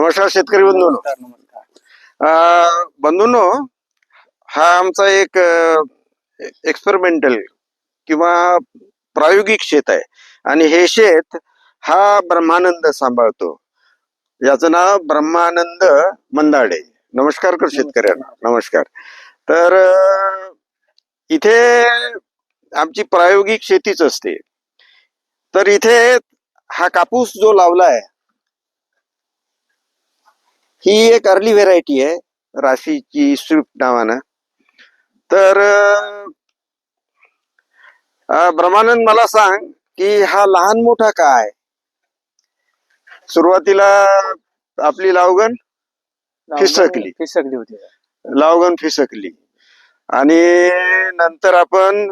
नमस्कार शेतकरी बंधूंनो. नमस्कार नमस्कार. बंधूंनो, हा आमचा एक एक्सपेरिमेंटल किंवा प्रायोगिक शेत आहे आणि हे शेत हा ब्रह्मानंद सांभाळतो. याचं नाव ब्रह्मानंद मंदाडे. नमस्कार कर शेतकऱ्यांना. नमस्कार. तर इथे आमची प्रायोगिक शेतीच असते. तर इथे हा कापूस जो लावलाय ही एक अर्ली व्हेरायटी आहे, राशीची स्विफ्ट नावानं. तर ब्रह्मानंद मला सांग की हा लहान मोठा काय? सुरुवातीला आपली लावगण फिसकली होती. लावगण फिसकली आणि नंतर आपण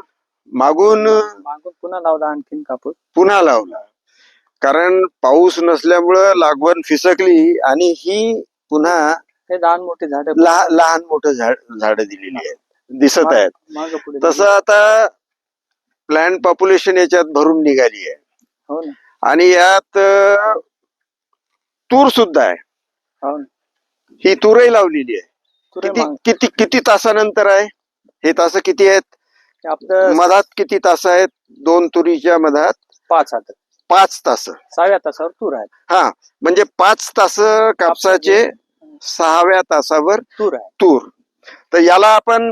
मागून पुन्हा लावला आणखीन कापूस. पुन्हा लावला, कारण पाऊस नसल्यामुळं लागवण फिसकली आणि ही पुन्हा हे लहान मोठे झाड लहान मोठं झाड दिलेली आहेत, दिसत आहेत. तसं आता प्लांट पॉप्युलेशन याच्यात भरून निघाली आहे. हो ना. आणि यात तूर सुद्धा आहे. हो ना. ही तूरही लावलेली आहे. किती किती तासानंतर आहे हे? तास किती आहेत आपलं मधात? किती तास आहेत दोन तुरीच्या मधात? 5 तास. 6व्या तासावर तूर आहे. हा, म्हणजे 5 तास कापसाचे, 6व्या तासावर तूर. तर याला आपण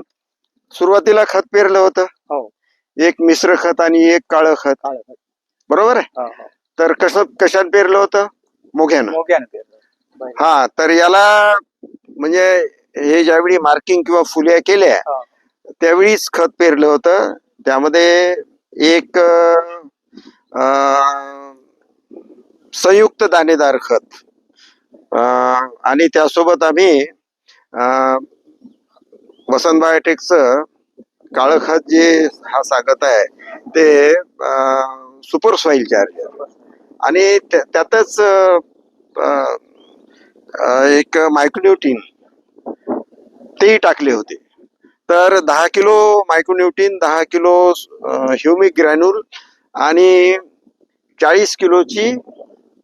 सुरुवातीला खत पेरलं होतं. हो. एक मिश्र खत आणि एक काळं खत, बरोबर आहे. तर कशाने पेरलं होतं? मोग्यानं पेरलं. हा, तर याला म्हणजे हे ज्यावेळी मार्किंग किंवा फुल्या केल्या त्यावेळीच खत पेरलं होतं. त्यामध्ये एक संयुक्त दाणेदार खत आणि त्यासोबत आम्ही वसंत बायोटेकचं काळं खत जे हा सांगत आहे ते सुपर सॉइल चार्जर आणि त्यातच एक मायक्रोन्यूट्रिन तेही टाकले होते. तर 10 किलो मायक्रोन्यूट्रिन, 10 किलो ह्युमिक ग्रॅन्युल आणि 40 किलोची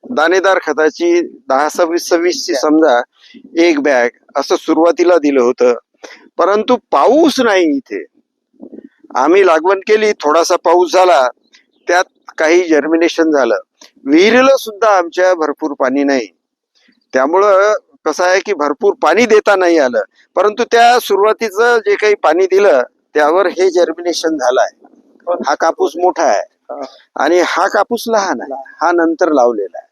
दाणेदार खताची 10-26 ची समजा एक बॅग असं सुरुवातीला दिलं होतं. परंतु पाऊस नाही इथे. आम्ही लागवण केली, थोडासा पाऊस झाला, त्यात काही जर्मिनेशन झालं. विहिरीला सुद्धा आमच्या भरपूर पाणी नाही. त्यामुळं कसं आहे की भरपूर पाणी देता नाही आलं, परंतु त्या सुरुवातीचं जे काही पाणी दिलं त्यावर हे जर्मिनेशन झालंय. हा कापूस मोठा आहे आणि हा कापूस लहान आहे, हा नंतर लावलेला आहे.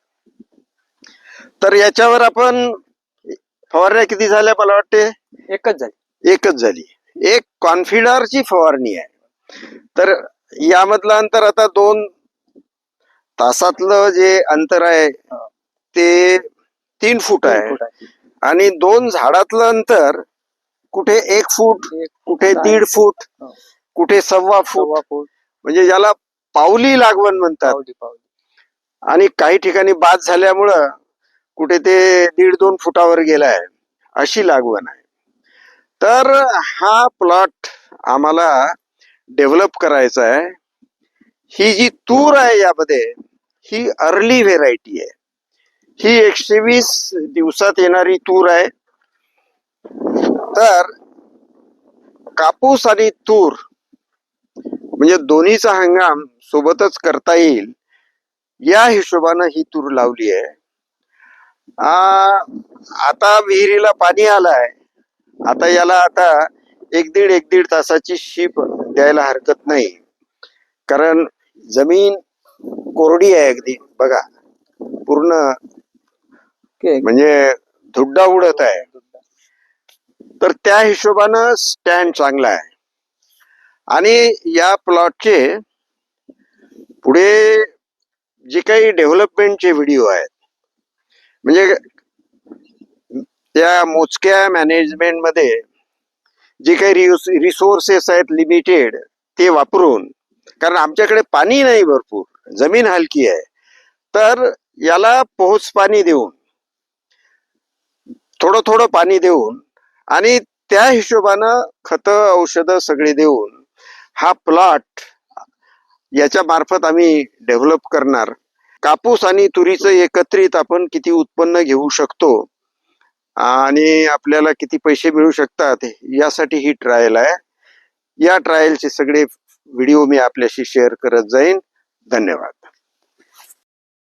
तर याच्यावर आपण फवारण्या किती झाल्या? मला वाटते एकच झाली. एक कॉन्फिडरची फवारणी आहे. तर यामधलं अंतर आता 2 तासातलं जे अंतर आहे ते 3 फूट आहे आणि 2 झाडातलं अंतर कुठे 1 फूट, कुठे 1.5 फूट, कुठे 1.25 फूट, म्हणजे ज्याला पावली लागवण म्हणतात. आणि काही ठिकाणी बाद झाल्यामुळं कुठे ते 1.5-2 फुटावर गेलाय, अशी लागवण आहे. तर हा प्लॉट आम्हाला डेव्हलप करायचा आहे. ही जी तूर आहे यामध्ये ही अर्ली व्हेरायटी आहे. ही 120 दिवसात येणारी तूर आहे. तर कापूस आणि तूर म्हणजे दोन्हीचा हंगाम सोबतच करता येईल या हिशोबानं ही तूर लावली आहे. आता विहिरीला पाणी आलंय. आता याला आता 1-1.5 तासाची शीप द्यायला हरकत नाही, कारण जमीन कोरडी आहे अगदी. बघा, पूर्ण म्हणजे धुड्डा उडत आहे. तर त्या हिशोबानं स्टँड चांगला आहे. आणि या प्लॉटचे पुढे जे काही डेव्हलपमेंटचे व्हिडिओ आहेत, म्हणजे त्या मोजक्या मॅनेजमेंट मध्ये जे काही रिसोर्सेस आहेत लिमिटेड, ते वापरून, कारण आमच्याकडे पाणी नाही भरपूर, जमीन हलकी आहे, तर याला पोहोच पाणी देऊन, थोडं थोडं पाणी देऊन आणि त्या हिशोबानं खतं औषधं सगळे देऊन हा प्लॉट याच्या मार्फत आम्ही डेव्हलप करणार. कापूस आणि तुरीचं एकत्रित आपण किती उत्पन्न घेऊ शकतो आणि आपल्याला किती पैसे मिळू शकतात यासाठी ही ट्रायल आहे. या ट्रायलचे सगळे व्हिडिओ मी आपल्याशी शेअर करत जाईन. धन्यवाद.